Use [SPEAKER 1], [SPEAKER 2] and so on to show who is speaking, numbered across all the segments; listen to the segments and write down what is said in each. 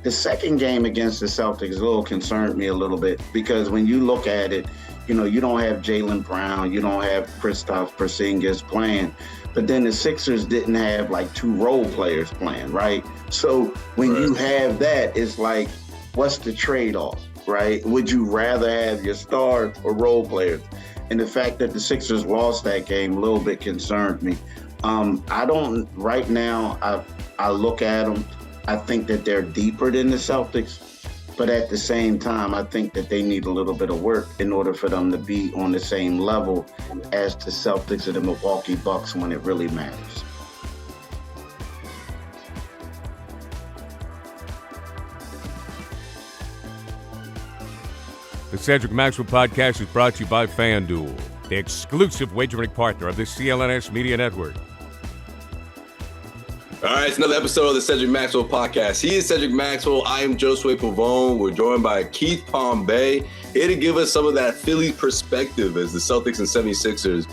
[SPEAKER 1] The second game against the Celtics a little concerned me a little bit because when you look at it, you don't have Jaylen Brown, you don't have Kristaps Porzingis playing, but then the Sixers didn't have like two role players playing, right? So when you have that, it's like, what's the trade-off, right? Would you rather have your stars or role players? And the fact that the Sixers lost that game a little bit concerned me. Right now, I look at them, I think that they're deeper than the Celtics, but at the same time, I think that they need a little bit of work in order for them to be on the same level as the Celtics or the Milwaukee Bucks when it really matters.
[SPEAKER 2] The Cedric Maxwell podcast is brought to you by FanDuel, the exclusive wagering partner of the CLNS Media Network.
[SPEAKER 3] All right, it's another episode of the Cedric Maxwell podcast. He is Cedric Maxwell. I am Josue Pavone. We're joined by Keith Pompey, here to give us some of that Philly perspective as the Celtics and 76ers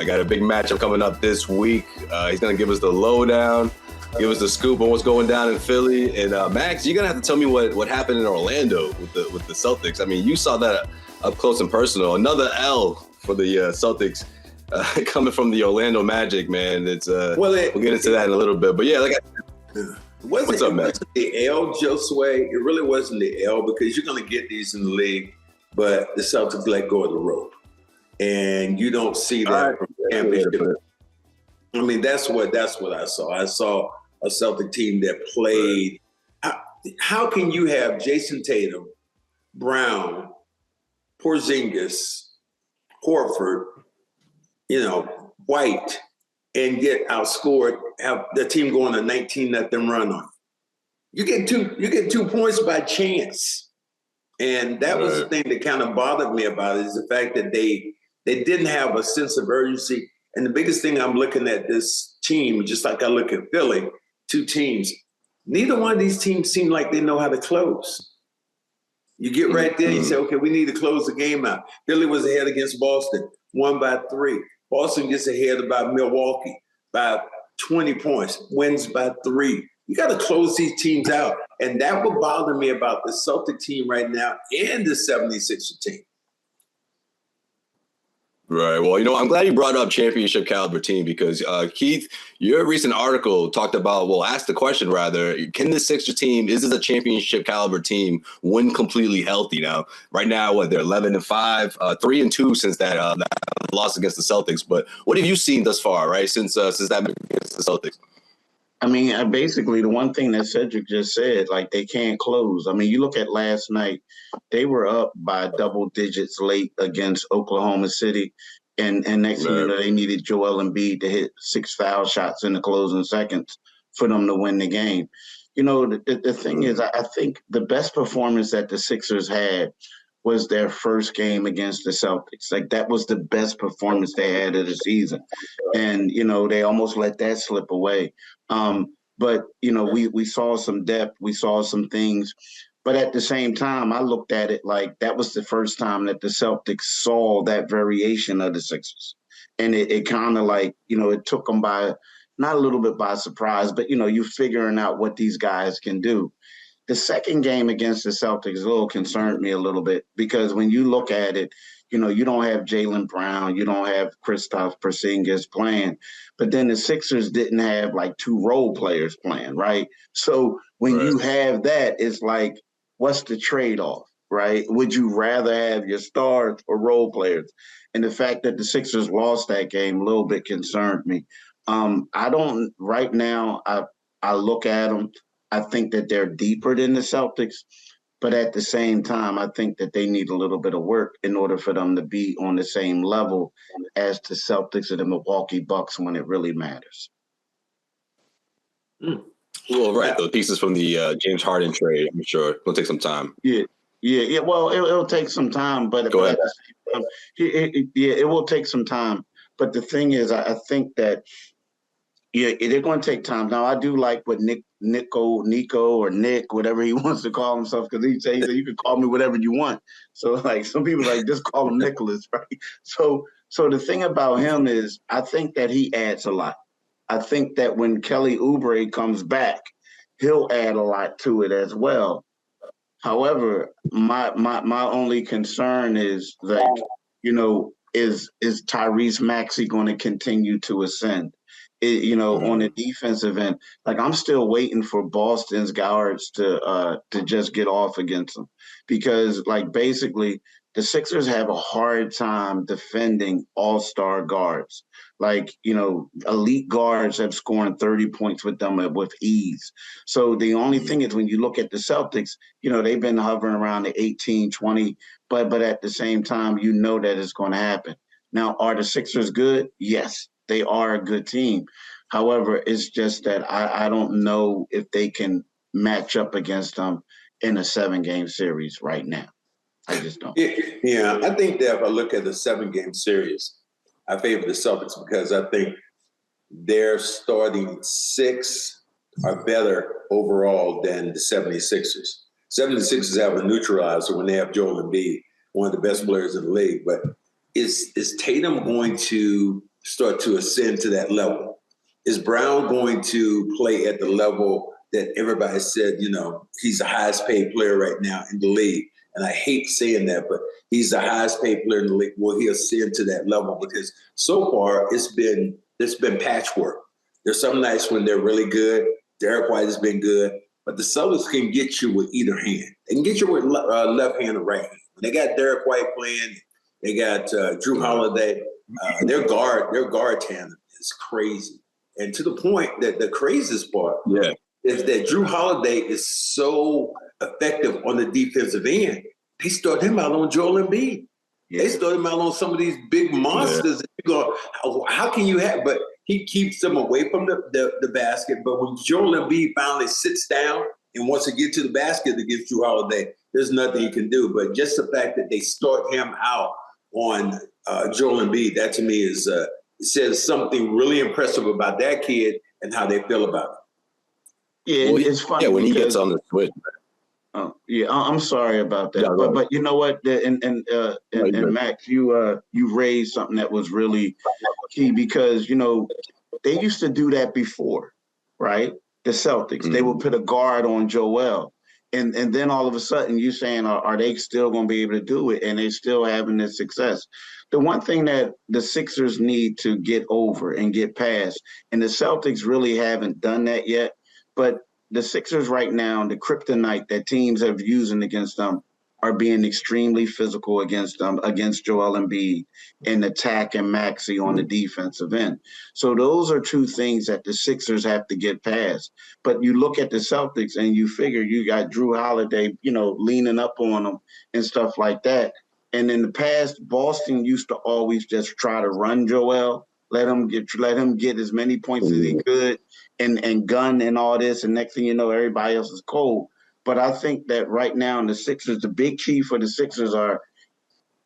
[SPEAKER 3] got a big matchup coming up this week. He's going to give us the lowdown, give us the scoop on what's going down in Philly. And Max, you're going to have to tell me what happened in Orlando with the Celtics. I mean, you saw that up close and personal. Another L for the Celtics. Coming from the Orlando Magic, man. It's we'll get into that in a little bit. But yeah, what's up, man?
[SPEAKER 4] The L, Josue, it really wasn't the L because you're going to get these in the league, but the Celtics let go of the rope, and you don't see that from the championship. I mean, that's what I saw. I saw a Celtic team that played. How can you have Jason Tatum, Brown, Porzingis, Horford, White, and get outscored, have the team go on a 19-0 run on you? You get 2 points by chance. And that was the thing that kind of bothered me about it, is the fact that they didn't have a sense of urgency. And the biggest thing I'm looking at this team, just like I look at Philly, two teams, neither one of these teams seem like they know how to close. You get right there, you say, okay, we need to close the game out. Philly was ahead against Boston, 1-3. Boston gets ahead about Milwaukee by 20 points, wins by 3. You got to close these teams out. And that would bother me about the Celtic team right now and the 76er team.
[SPEAKER 3] Right. Well, I'm glad you brought up championship caliber team because, Keith, your recent article talked about, asked the question rather, can this Sixers team, is this a championship caliber team when completely healthy? Now, right now, they're 11-5, 3-2 since that loss against the Celtics. But what have you seen thus far, right, since that against the Celtics?
[SPEAKER 1] I mean, basically, the one thing that Cedric just said, like, they can't close. I mean, you look at last night, they were up by double digits late against Oklahoma City. And next thing you know, they needed Joel Embiid to hit 6 foul shots in the closing seconds for them to win the game. The thing is, I think the best performance that the Sixers had was their first game against the Celtics. Like, that was the best performance they had of the season. And, they almost let that slip away. But we saw some depth, we saw some things. But at the same time, I looked at it like that was the first time that the Celtics saw that variation of the Sixers. And it kind of like, it took them by, not a little bit by surprise, but, you're figuring out what these guys can do. The second game against the Celtics a little concerned me a little bit because when you look at it, you don't have Jaylen Brown, you don't have Kristaps Porzingis playing, but then the Sixers didn't have like two role players playing, right? So when you have that, it's like, what's the trade-off, right? Would you rather have your stars or role players? And the fact that the Sixers lost that game a little bit concerned me. Right now, I look at them, I think that they're deeper than the Celtics, but at the same time, I think that they need a little bit of work in order for them to be on the same level as the Celtics or the Milwaukee Bucks when it really matters.
[SPEAKER 3] Well, right. The pieces from the James Harden trade, I'm sure it'll take some time.
[SPEAKER 1] Yeah. Well, it'll take some time, but at the same time, it will take some time. But the thing is, I think that they're going to take time. Now, I do like what Nico, or Nick, whatever he wants to call himself, because he says you can call me whatever you want. So, like, some people just call him Nicholas, right? So the thing about him is, I think that he adds a lot. I think that when Kelly Oubre comes back, he'll add a lot to it as well. However, my only concern is that, is Tyrese Maxey going to continue to ascend? On the defensive end, like I'm still waiting for Boston's guards to just get off against them, because like basically the Sixers have a hard time defending all-star guards. Like, elite guards have scored 30 points with them with ease. So the only thing is, when you look at the Celtics, they've been hovering around the 18, 20, but at the same time, that it's going to happen. Now, are the Sixers good? Yes, they are a good team. However, it's just that I don't know if they can match up against them in a 7-game series right now. I just don't.
[SPEAKER 4] Yeah, I think that if I look at the 7-game series, I favor the Celtics because I think their starting 6 are better overall than the 76ers. 76ers have a neutralizer when they have Joel Embiid, one of the best players in the league. But is Tatum going to start to ascend to that level? Is Brown going to play at the level that everybody said, he's the highest paid player right now in the league? And I hate saying that, but he's the highest paid player in the league. Will he ascend to that level? Because so far it's been patchwork. There's some nights when they're really good. Derek White has been good, but the Celtics can get you with either hand. They can get you with left hand or right hand. When they got Derek White playing, they got Drew Holiday. Their guard tandem is crazy, and to the point that the craziest part is that Drew Holiday is so effective on the defensive end. They start him out on Joel Embiid. Yeah. They start him out on some of these big monsters. Yeah. You go, how can you have? But he keeps them away from the basket. But when Joel Embiid finally sits down and wants to get to the basket against Drew Holiday, there's nothing he can do. But just the fact that they start him out on Joel Embiid, that to me says something really impressive about that kid and how they feel about it.
[SPEAKER 1] Yeah, it's funny.
[SPEAKER 3] Yeah, when he gets on the switch.
[SPEAKER 1] Oh, yeah, I'm sorry about that. Yeah, but you know what? And Max, you raised something that was really key, because they used to do that before, right? The Celtics, they would put a guard on Joel, and then all of a sudden you saying, are they still going to be able to do it? And they still having this success. The one thing that the Sixers need to get over and get past, and the Celtics really haven't done that yet, but the Sixers right now, the kryptonite that teams have using against them, are being extremely physical against them, against Joel Embiid, and attacking Maxey on the defensive end. So those are two things that the Sixers have to get past. But you look at the Celtics and you figure you got Drew Holiday, leaning up on them and stuff like that. And in the past, Boston used to always just try to run Joel, let him get as many points as he could, and gun and all this. And next thing you know, everybody else is cold. But I think that right now in the Sixers, the big key for the Sixers are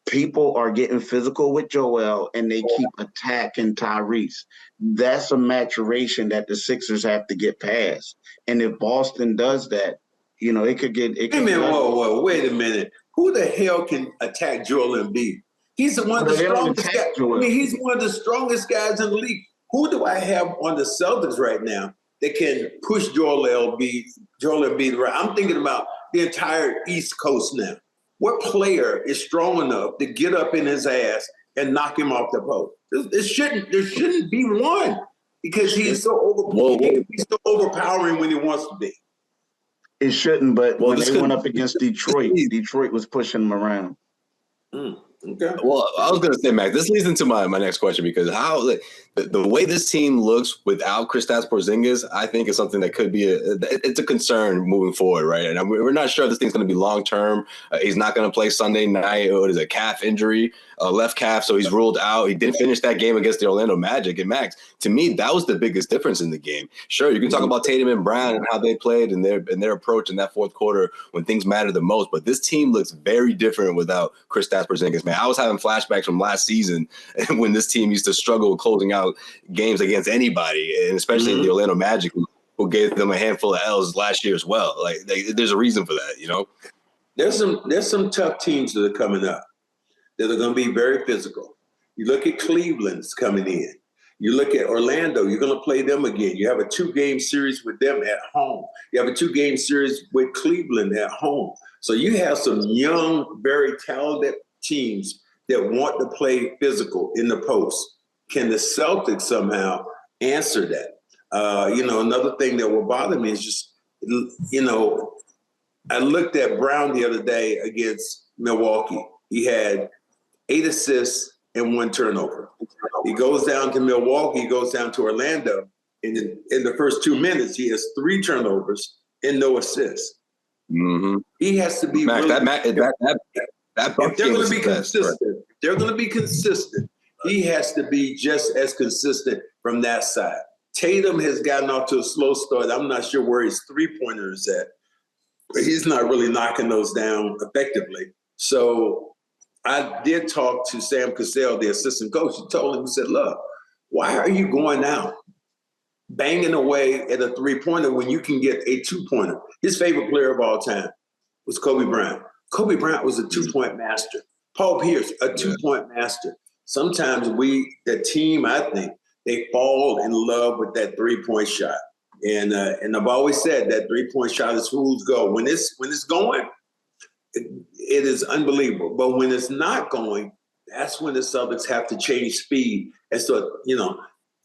[SPEAKER 1] people are getting physical with Joel and they keep attacking Tyrese. That's a maturation that the Sixers have to get past. And if Boston does that, it could get. Wait
[SPEAKER 4] a minute. Who the hell can attack Joel Embiid? He's one of the strongest guys. He's one of the strongest guys in the league. Who do I have on the Celtics right now that can push Joel Embiid around? I'm thinking about the entire East Coast now. What player is strong enough to get up in his ass and knock him off the post? There shouldn't be one, because he's so overpowering when he wants to be.
[SPEAKER 1] It shouldn't, but when they went up against Detroit, Detroit was pushing him around.
[SPEAKER 4] Okay.
[SPEAKER 3] Well, I was going to say, Mac, this leads into my next question, because the way this team looks without Kristaps Porzingis, I think is something that could be it's a concern moving forward, right? And we're not sure if this thing's going to be long term. He's not going to play Sunday night. What is a calf injury, left calf, so he's ruled out. He didn't finish that game against the Orlando Magic. And Max, to me, that was the biggest difference in the game. Sure, you can talk about Tatum and Brown and how they played and their approach in that fourth quarter when things mattered the most, but this team looks very different without Kristaps Porzingis. Man, I was having flashbacks from last season when this team used to struggle with closing out games against anybody, and especially the Orlando Magic, who gave them a handful of L's last year as well. Like, there's a reason for that,
[SPEAKER 4] There's some tough teams that are coming up that are going to be very physical. You look at Cleveland's coming in. You look at Orlando, you're going to play them again. You have a 2-game series with them at home. You have a 2-game series with Cleveland at home. So you have some young, very talented teams that want to play physical in the post. Can the Celtics somehow answer that? Another thing that will bother me is just, I looked at Brown the other day against Milwaukee. He had 8 assists and 1 turnover. He goes down to Milwaukee, goes down to Orlando. In the first 2 minutes, he has 3 turnovers and no assists.
[SPEAKER 3] Mm-hmm.
[SPEAKER 4] He has to be
[SPEAKER 3] Mac,
[SPEAKER 4] really,
[SPEAKER 3] if
[SPEAKER 4] they're going to be consistent. They're going to be consistent. He has to be just as consistent from that side. Tatum has gotten off to a slow start. I'm not sure where his 3-pointer is at, but he's not really knocking those down effectively. So I did talk to Sam Cassell, the assistant coach. He told him, he said, look, why are you going out banging away at a 3-pointer when you can get a 2-pointer? His favorite player of all time was Kobe Bryant. Kobe Bryant was a 2-point master. Paul Pierce, a 2-point master. Sometimes the team, I think, they fall in love with that 3-point shot. And I've always said that 3-point shot is fool's gold. When it's going, it is unbelievable. But when it's not going, that's when the Celtics have to change speed and start,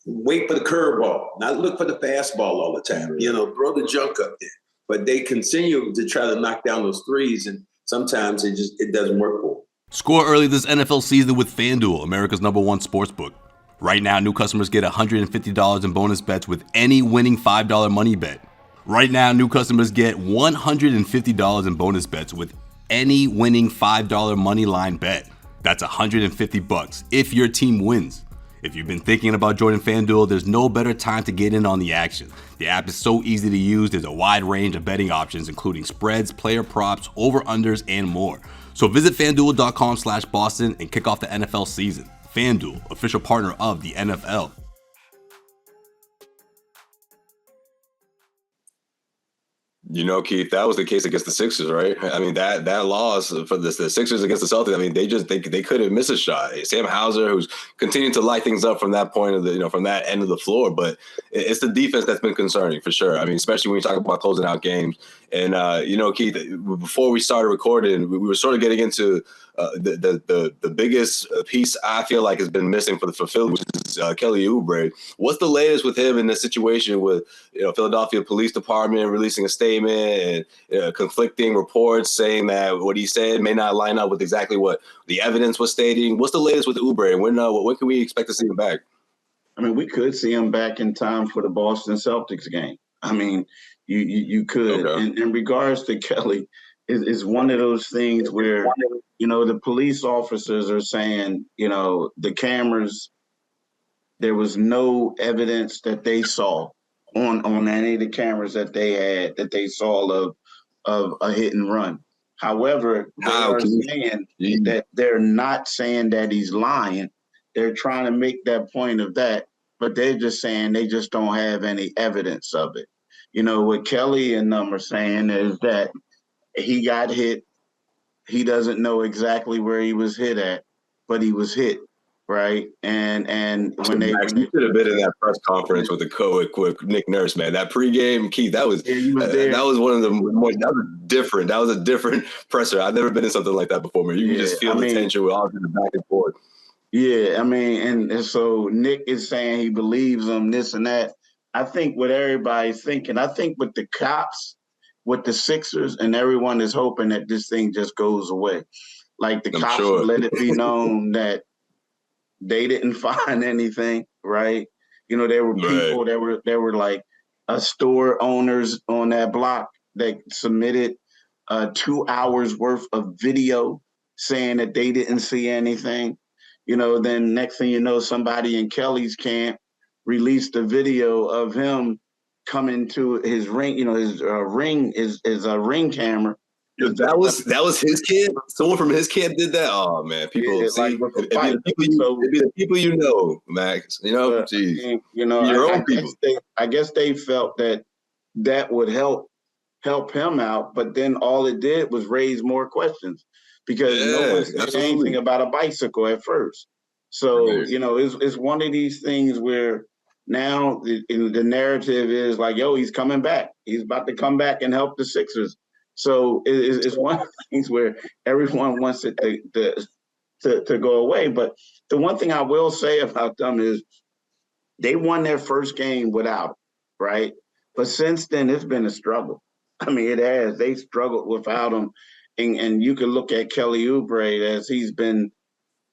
[SPEAKER 4] wait for the curveball, not look for the fastball all the time. Throw the junk up there. But they continue to try to knock down those threes, and sometimes it doesn't work for them.
[SPEAKER 5] Score early this NFL season with FanDuel, America's #1 sportsbook. Right now, new customers get $150 in bonus bets with any winning $5 money bet. Right now, new customers get $150 in bonus bets with any winning $5 money line bet. That's $150 if your team wins. If you've been thinking about joining FanDuel, there's no better time to get in on the action. The app is so easy to use. There's a wide range of betting options, including spreads, player props, over-unders, and more. So visit FanDuel.com/Boston and kick off the NFL season. FanDuel, official partner of the NFL.
[SPEAKER 3] Keith, that was the case against the Sixers, right? I mean, that loss for the Sixers against the Celtics, I mean, they couldn't miss a shot. Sam Hauser, who's continuing to light things up from that point of from that end of the floor, but it's the defense that's been concerning for sure. I mean, especially when you talk about closing out games. And Keith, before we started recording, we were sort of getting into the biggest piece I feel like has been missing for Philly, which is Kelly Oubre. What's the latest with him in this situation with Philadelphia Police Department releasing a statement and conflicting reports saying that what he said may not line up with exactly what the evidence was stating? What's the latest with Oubre, and when can we expect to see him back?
[SPEAKER 1] I mean, we could see him back in time for the Boston Celtics game. I mean, you could.
[SPEAKER 3] Okay.
[SPEAKER 1] In regards to Kelly, is one of those things where, the police officers are saying, the cameras, there was no evidence that they saw on any of the cameras that they had that they saw of a hit and run. However, they are saying that they're not saying that he's lying. They're trying to make that point of that, but they're just saying they just don't have any evidence of it. What Kelly and them are saying is that he got hit. He doesn't know exactly where he was hit at, but he was hit, right? And when they
[SPEAKER 3] should have been in that press conference with Nick Nurse, man. That pregame, Keith, that was one of the more, that was different. That was a different presser. I've never been in something like that before, man. You can just feel the tension with all the back and forth.
[SPEAKER 1] Yeah, I mean, and so Nick is saying he believes him, this and that. I think what everybody's thinking, I think with the cops, with the Sixers, and everyone is hoping that this thing just goes away. Like the cops will let it be known that they didn't find anything, right? There were people there were like store owners on that block that submitted 2 hours worth of video saying that they didn't see anything. Then next thing you know, somebody in Kelly's camp released a video of him coming to his ring, his ring is a ring camera.
[SPEAKER 3] That was his kid. Someone from his camp did that. Oh man, people see it'd be the people Max. Geez. Your own people.
[SPEAKER 1] I guess they felt that would help him out, but then all it did was raise more questions because no one said anything about a bicycle at first. So, it's one of these things where now the narrative is like, yo, he's coming back. He's about to come back and help the Sixers. So it's one of the things where everyone wants it to go away. But the one thing I will say about them is they won their first game without him, right? But since then, it's been a struggle. I mean, it has. They struggled without him. And you can look at Kelly Oubre as he's been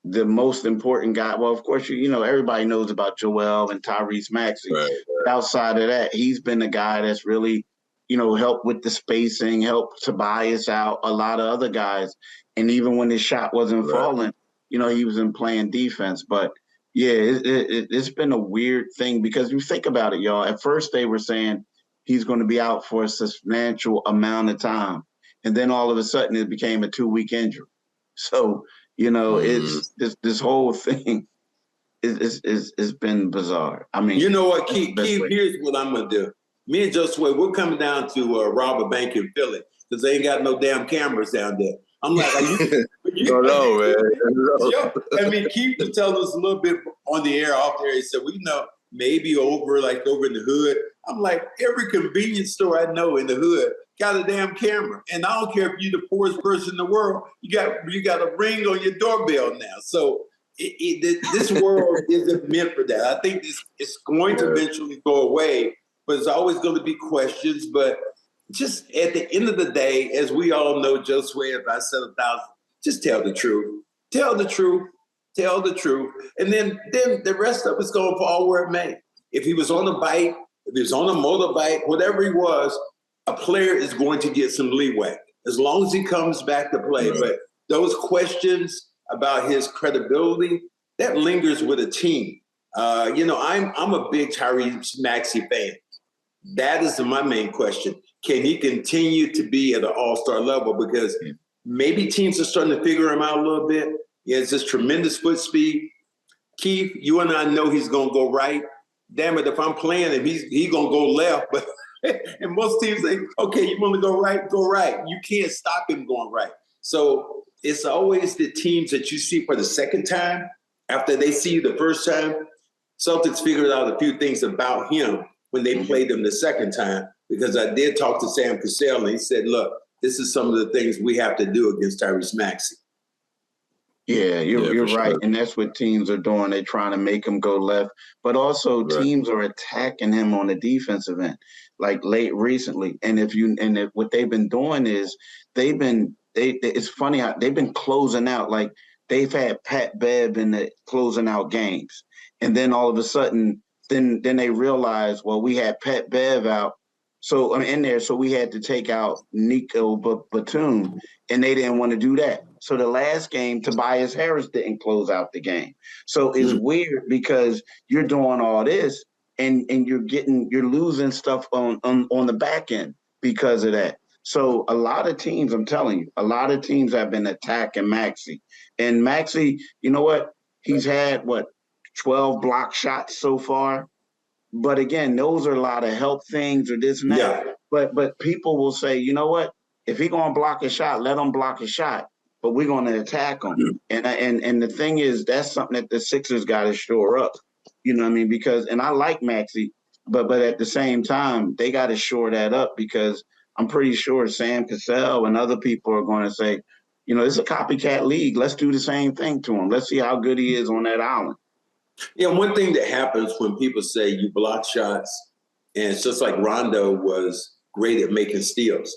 [SPEAKER 1] the most important guy. Well, of course, everybody knows about Joel and Tyrese Maxey.
[SPEAKER 3] Right.
[SPEAKER 1] Outside of that, he's been the guy that's really, helped with the spacing, helped Tobias out, a lot of other guys. And even when his shot wasn't falling, he was in playing defense. But, yeah, it's been a weird thing because you think about it, y'all. At first, they were saying he's going to be out for a substantial amount of time. And then all of a sudden, it became a 2-week injury. So, it's this whole thing is been bizarre. I mean,
[SPEAKER 4] you know what, Keith, here's what I'm going to do. Me and Josue, we're coming down to rob a bank in Philly because they ain't got no damn cameras down there. I'm like,
[SPEAKER 3] no, man.
[SPEAKER 4] I mean, Keith was telling us a little bit on the air, off the air. He said, maybe over in the hood. I'm like, every convenience store I know in the hood got a damn camera. And I don't care if you're the poorest person in the world, you got a ring on your doorbell now. So this world isn't meant for that. I think it's going to eventually go away, but there's always going to be questions. But just at the end of the day, as we all know, Josue, if I said 1,000, just tell the truth. Tell the truth. Tell the truth. And then the rest of it's going to fall where it may. If he was on a bike, if he was on a motorbike, whatever he was, a player is going to get some leeway as long as he comes back to play. Right. But those questions about his credibility, that lingers with a team. I'm a big Tyrese Maxey fan. That is my main question. Can he continue to be at an all-star level? Because maybe teams are starting to figure him out a little bit. He has this tremendous foot speed. Keith, you and I know he's going to go right. Damn it, if I'm playing him, he's going to go left. But and most teams say, okay, you want to go right, go right. You can't stop him going right. So it's always the teams that you see for the second time after they see you the first time. Celtics figured out a few things about him when they played him the second time, because I did talk to Sam Cassell and he said, look, this is some of the things we have to do against Tyrese Maxey.
[SPEAKER 1] Yeah, you're right. Sure. And that's what teams are doing. They're trying to make him go left, but also teams are attacking him on the defensive end, like recently. And what they've been doing is it's funny how they've been closing out. Like they've had Pat Bev in the closing out games. And then all of a sudden, then they realize, well, we had Pat Bev out. So I'm in there. So we had to take out Nico Batum, and they didn't want to do that. So the last game, Tobias Harris didn't close out the game. So it's weird because you're doing all this and you're losing stuff on the back end because of that. So a lot of teams, I'm telling you, a lot of teams have been attacking Maxey. And Maxey, you know what? He's had 12 block shots so far. But again, those are a lot of help things or this and that. Yeah. But people will say, you know what? If he's going to block a shot, let him block a shot. But we're going to attack him. And the thing is, that's something that the Sixers got to shore up. You know what I mean? Because, and I like Maxey, but at the same time, they got to shore that up because I'm pretty sure Sam Cassell and other people are going to say, it's a copycat league. Let's do the same thing to him. Let's see how good he is on that island.
[SPEAKER 4] Yeah, one thing that happens when people say you block shots, and it's just like Rondo was great at making steals.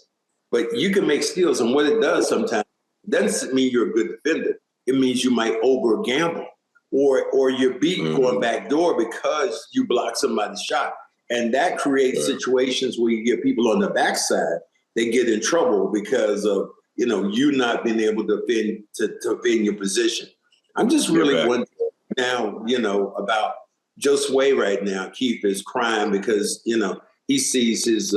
[SPEAKER 4] But you can make steals, and what it does sometimes doesn't mean you're a good defender. It means you might over gamble, or you're beaten going back door because you block somebody's shot. And that creates situations where you get people on the backside, they get in trouble because of, you not being able to defend your position. I'm just really wondering now, about Josue right now. Keith is crying because, he sees his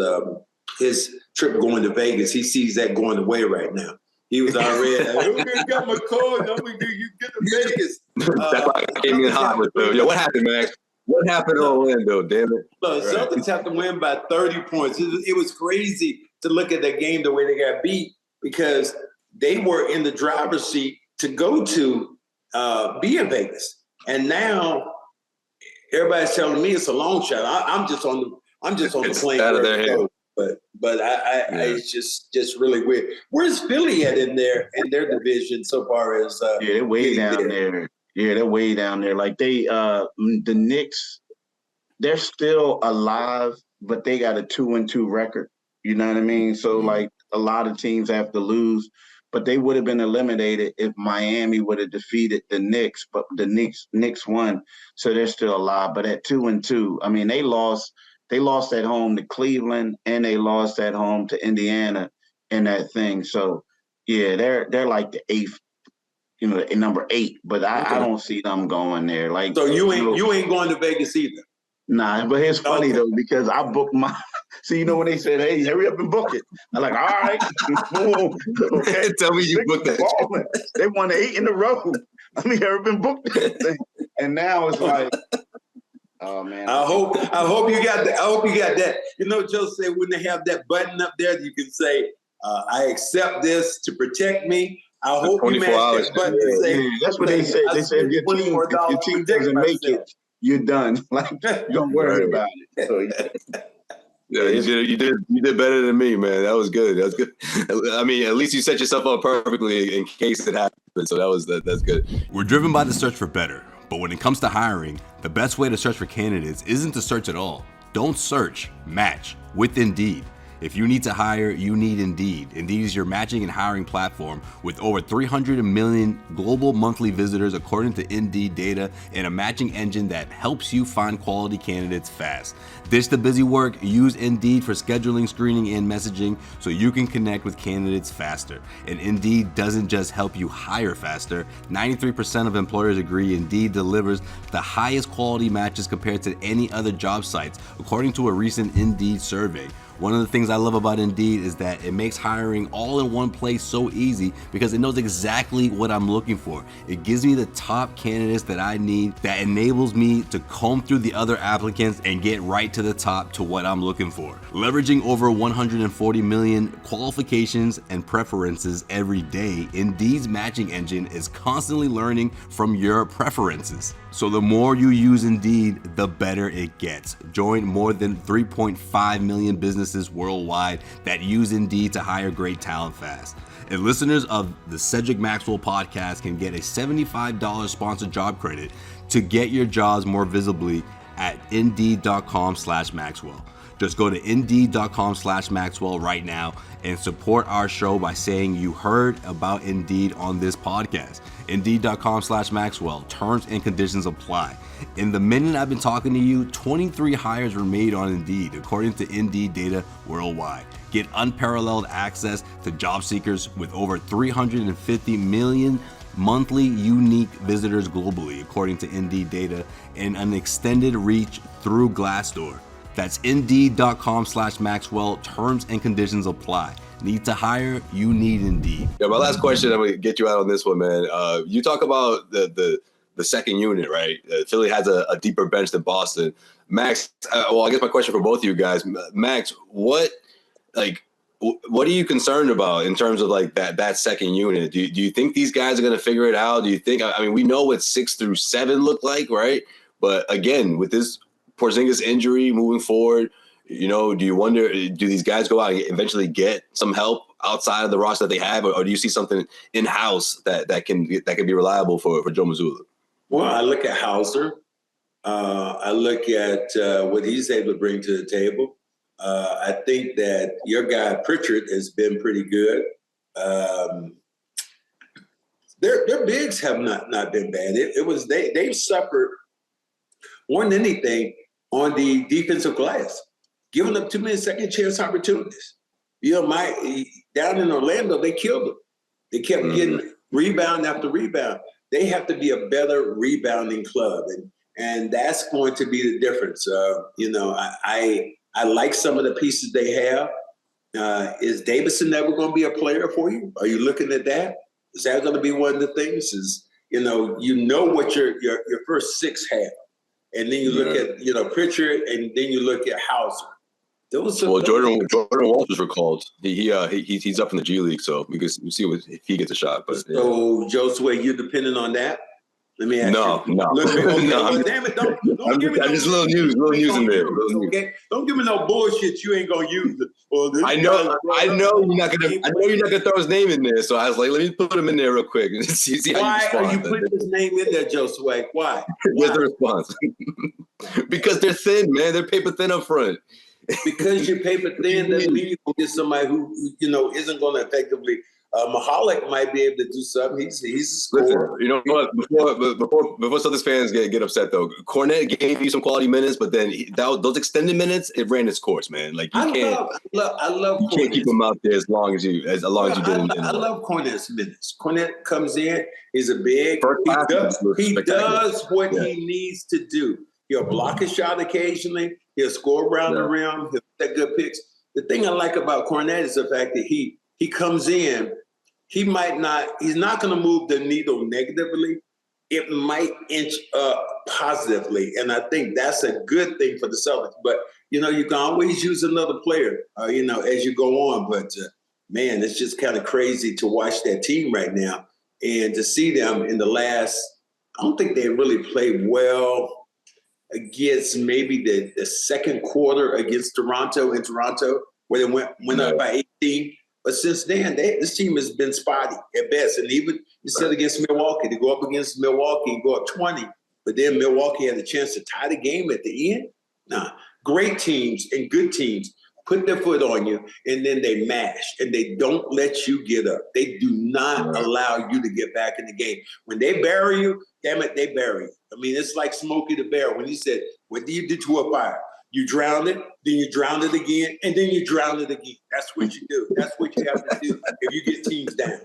[SPEAKER 4] trip going to Vegas. He sees that going away right now. He was already, I got my card. I'm going to get to Vegas.
[SPEAKER 3] That's why I came in hot with them. Yo, what happened, Max? What happened in Orlando, damn it?
[SPEAKER 4] Look, Celtics have to win by 30 points. It was crazy to look at that game the way they got beat because they were in the driver's seat to go to be in Vegas. And now everybody's telling me it's a long shot. I'm just on the plane
[SPEAKER 3] out of their head.
[SPEAKER 4] But it's just really weird. Where's Philly at in their division so far as
[SPEAKER 1] they're way down there. Yeah, they're way down there. Like the Knicks, they're still alive, but they got a 2-2 record. You know what I mean? So like a lot of teams have to lose, but they would have been eliminated if Miami would have defeated the Knicks, but the Knicks won, so they're still alive. But at 2-2, I mean, they lost at home to Cleveland and they lost at home to Indiana in that thing. So yeah, they're like the eighth, number 8. But I don't see them going there. Like,
[SPEAKER 4] so you ain't going to Vegas either.
[SPEAKER 1] Nah, but it's funny though, because I booked my. See, when they said, "Hey, hurry up and book it," I'm like, "All right, okay."
[SPEAKER 3] Tell me you booked that.
[SPEAKER 1] They won 8 in a row. Let me hurry up and book that thing. And now it's like, oh man.
[SPEAKER 4] I hope you got that. I hope you got that. Joe said when they have that button up there, you can say, "I accept this to protect me." I hope you match that button.
[SPEAKER 1] Yeah, that's what they said. They said if your team doesn't make it, you're done. Like, don't worry about it. So,
[SPEAKER 3] yeah, you did better than me, man. That was good. I mean, at least you set yourself up perfectly in case it happens. So that's good.
[SPEAKER 5] We're driven by the search for better, but when it comes to hiring, the best way to search for candidates isn't to search at all. Don't search, match with Indeed. If you need to hire, you need Indeed. Indeed is your matching and hiring platform with over 300 million global monthly visitors according to Indeed data, and a matching engine that helps you find quality candidates fast. Ditch the busy work, use Indeed for scheduling, screening, and messaging so you can connect with candidates faster. And Indeed doesn't just help you hire faster. 93% of employers agree Indeed delivers the highest quality matches compared to any other job sites, according to a recent Indeed survey. One of the things I love about Indeed is that it makes hiring all in one place so easy because it knows exactly what I'm looking for. It gives me the top candidates that I need, that enables me to comb through the other applicants and get right to the top to what I'm looking for. Leveraging over 140 million qualifications and preferences every day, Indeed's matching engine is constantly learning from your preferences. So the more you use Indeed, the better it gets. Join more than 3.5 million businesses worldwide that use Indeed to hire great talent fast. And listeners of the Cedric Maxwell podcast can get a $75 sponsored job credit to get your jobs more visibly at Indeed.com/Maxwell. Just go to Indeed.com/Maxwell right now and support our show by saying you heard about Indeed on this podcast. Indeed.com/Maxwell. Terms and conditions apply. In the minute I've been talking to you, 23 hires were made on Indeed, according to Indeed data worldwide. Get unparalleled access to job seekers with over 350 million monthly unique visitors globally, according to Indeed data, and an extended reach through Glassdoor. That's Indeed.com/Maxwell. Terms and conditions apply. Need to hire? You need Indeed.
[SPEAKER 3] Yeah, my last question, I'm going to get you out on this one, man. You talk about the second unit, right? Philly has a deeper bench than Boston. Max, I guess my question for both of you guys, Max, what are you concerned about in terms of like that second unit? Do you think these guys are going to figure it out? Do you think, I mean, we know what 6 through 7 look like, right? But again, with this Porzingis injury moving forward, do you wonder, do these guys go out and eventually get some help outside of the roster that they have, or do you see something in-house that can be reliable for Joe Mazzulla?
[SPEAKER 4] Well, I look at Hauser. I look at what he's able to bring to the table. I think that your guy Pritchard has been pretty good. Their bigs have not been bad. It was they've suffered more than anything on the defensive glass, giving up too many second chance opportunities. Down in Orlando, they killed them. They kept getting rebound after rebound. They have to be a better rebounding club, and that's going to be the difference. I like some of the pieces they have. Is Davison ever going to be a player for you? Are you looking at that? Is that going to be one of the things? Is what your first 6 have, and then you look at Pritchard, and then you look at Hauser.
[SPEAKER 3] Jordan Walsh was recalled. He's up in the G League, so we can see if he gets a shot. But
[SPEAKER 4] so Josue, you're dependent on that? Let me ask you.
[SPEAKER 3] No.
[SPEAKER 4] Well, damn it, don't give me
[SPEAKER 3] I'm just little news in there.
[SPEAKER 4] Okay? Don't give me no bullshit you ain't gonna use it. Well,
[SPEAKER 3] I know you're not gonna throw his name in there, so I was like, let me put him in there real quick and see how
[SPEAKER 4] Why
[SPEAKER 3] you respond.
[SPEAKER 4] are you putting his name in there, Josue? Why?
[SPEAKER 3] Here's the response. Because they're thin, man. They're paper thin up front.
[SPEAKER 4] Because you're paper thin doesn't mean you can get somebody who isn't going to effectively. Mahalik might be able to do something. He's a scorer.
[SPEAKER 3] Listen, you know what? Before Celtics fans get upset though, Cornette gave you some quality minutes, but then those extended minutes, it ran its course, man. Like I love. You can't keep him out there as long as you did.
[SPEAKER 4] I love Cornette's minutes. Cornette comes in, he's a big. He does what he needs to do. He'll block a shot occasionally. He'll score around the rim. He'll take good picks. The thing I like about Cornette is the fact that he comes in. He's not going to move the needle negatively. It might inch up positively. And I think that's a good thing for the Celtics. But, you can always use another player, as you go on. But, man, it's just kind of crazy to watch that team right now and to see them in the last – I don't think they really played well against maybe the second quarter against Toronto, where they went up by 18. But since then, this team has been spotty at best. And even you said against Milwaukee, they go up against Milwaukee and go up 20. But then Milwaukee had a chance to tie the game at the end. Nah, great teams and good teams put their foot on you, and then they mash, and they don't let you get up. They do not allow you to get back in the game. When they bury you, damn it, they bury you. I mean, it's like Smokey the Bear when he said, what do you do to a fire? You drown it, then you drown it again, and then you drown it again. That's what you do. That's what you have to do if you get teams down.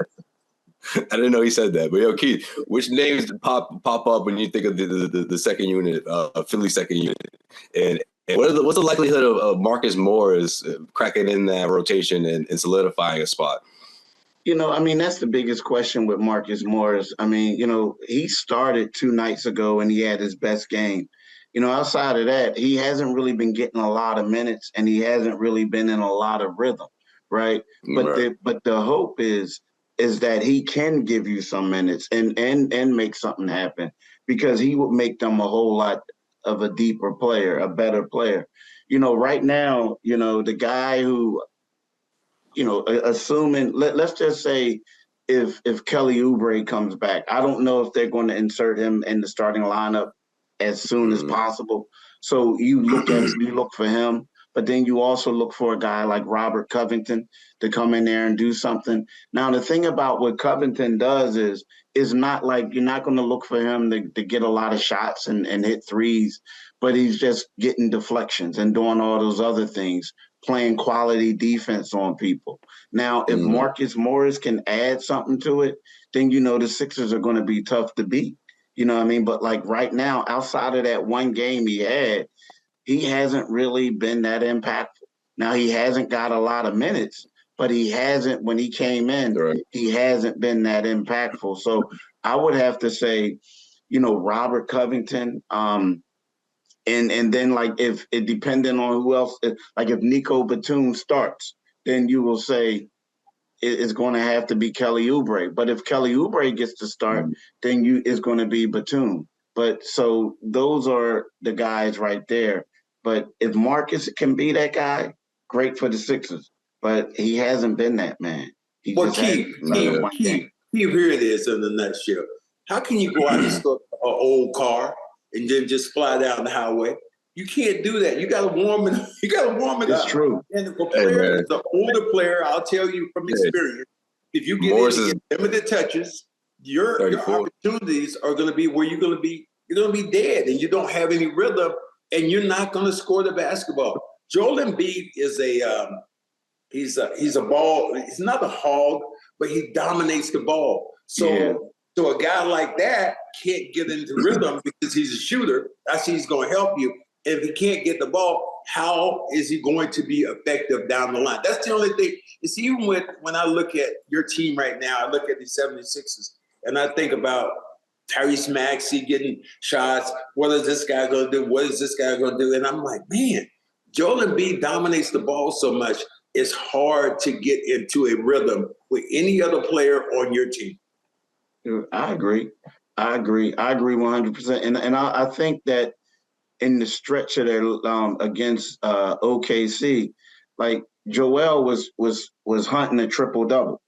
[SPEAKER 3] I didn't know he said that. But, yo, Keith, which names pop up when you think of the second unit, Philly second unit? And what's the likelihood of Marcus Morris cracking in that rotation and solidifying a spot?
[SPEAKER 1] That's the biggest question with Marcus Morris. He started 2 nights ago and he had his best game. Outside of that, he hasn't really been getting a lot of minutes and he hasn't really been in a lot of rhythm, right? But the hope is that he can give you some minutes and make something happen, because he would make them a whole lot of a deeper player, a better player. Right now, the guy who, assuming, let's just say if Kelly Oubre comes back, I don't know if they're going to insert him in the starting lineup as soon as possible. So you look for him, but then you also look for a guy like Robert Covington to come in there and do something. Now, the thing about what Covington does is not like you're not going to look for him to get a lot of shots and hit threes, but he's just getting deflections and doing all those other things, playing quality defense on people. Now, if Marcus Morris can add something to it, then the Sixers are going to be tough to beat. You know what I mean? But like right now, outside of that one game he had, he hasn't really been that impactful. Now, he hasn't got a lot of minutes, but he hasn't, when he came in, he hasn't been that impactful. So I would have to say, Robert Covington, and then like if it depending on who else, like if Nico Batum starts, then you will say it's going to have to be Kelly Oubre. But if Kelly Oubre gets to start, then it's going to be Batum. But so those are the guys right there. But if Marcus can be that guy, great for the Sixers. But he hasn't been that man.
[SPEAKER 4] Keith, here it is in the nutshell. How can you go out and start an old car and then just fly down the highway? You can't do that. You got to warm it. You got to warm it up.
[SPEAKER 1] It's true.
[SPEAKER 4] And if a player is an older player, I'll tell you from experience, if you get limited touches, your opportunities are going to be where you're going to be dead, and you don't have any rhythm, and you're not going to score the basketball. Joel Embiid is he's a ball. He's not a hog, but he dominates the ball. So a guy like that can't get into rhythm because he's a shooter. That's he's going to help you. If he can't get the ball, how is he going to be effective down the line? That's the only thing. It's even when I look at your team right now, I look at the 76ers, and I think about Tyrese Maxey getting shots. What is this guy going to do? What is this guy going to do? And I'm like, man, Joel Embiid dominates the ball so much, it's hard to get into a rhythm with any other player on your team.
[SPEAKER 1] I agree. I agree 100%. And I think that in the stretch of their against OKC, like Joel was hunting a triple double.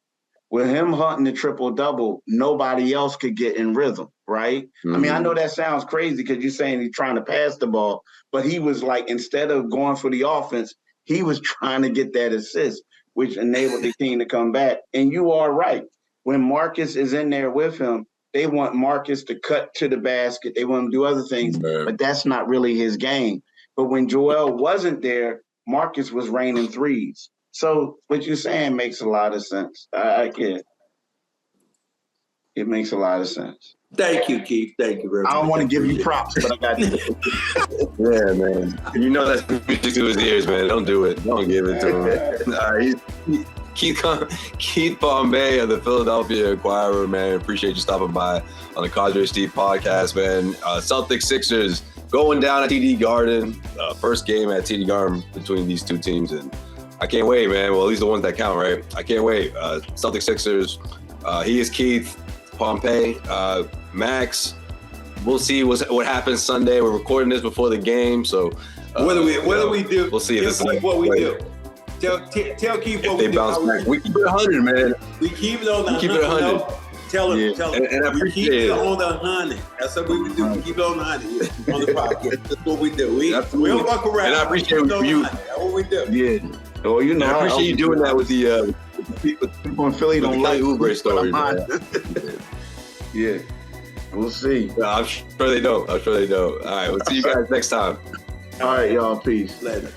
[SPEAKER 1] With him hunting the triple double, nobody else could get in rhythm, right? Mm-hmm. I mean, I know that sounds crazy because you're saying he's trying to pass the ball, but he was like, instead of going for the offense, he was trying to get that assist, which enabled the team to come back. And you are right. When Marcus is in there with him, they want Marcus to cut to the basket. They want him to do other things, but that's not really his game. But when Joel wasn't there, Marcus was raining threes. So what you're saying makes a lot of sense. I get it. It makes a lot of sense.
[SPEAKER 4] Thank you, Keith. Thank you very much.
[SPEAKER 1] I don't want to give you props, but I got you.
[SPEAKER 3] Yeah, man. You know that's music to his ears, man. Don't do it. Don't give it to him. Keith Pompey of the Philadelphia Inquirer, man. Appreciate you stopping by on the Cadre Steve podcast, man. Celtics Sixers going down at TD Garden. First game at TD Garden between these two teams, and I can't wait, man. Well, at least the ones that count, right? I can't wait. Celtics Sixers. He is Keith Pompey. Max. We'll see what happens Sunday. We're recording this before the game, so
[SPEAKER 4] what do we do?
[SPEAKER 3] We'll see.
[SPEAKER 4] This is what we do. Tell Keith what we do.
[SPEAKER 3] Bounce back. We keep it 100, man.
[SPEAKER 4] We keep it on the 100.
[SPEAKER 3] Keep it 100.
[SPEAKER 4] Tell him.
[SPEAKER 3] And I
[SPEAKER 4] we keep it on the 100. That's what we do. We keep it on the 100 on the podcast. That's what we do. We don't fuck around.
[SPEAKER 3] And I appreciate you.
[SPEAKER 4] That's what we do.
[SPEAKER 1] Yeah. Oh, you know,
[SPEAKER 3] I appreciate you doing that with the
[SPEAKER 1] people in Philly don't like
[SPEAKER 3] Kelly Oubre story.
[SPEAKER 1] Yeah. We'll see.
[SPEAKER 3] No, I'm sure they don't. All right. We'll see you guys next time.
[SPEAKER 1] All right, y'all. Peace.
[SPEAKER 4] Later.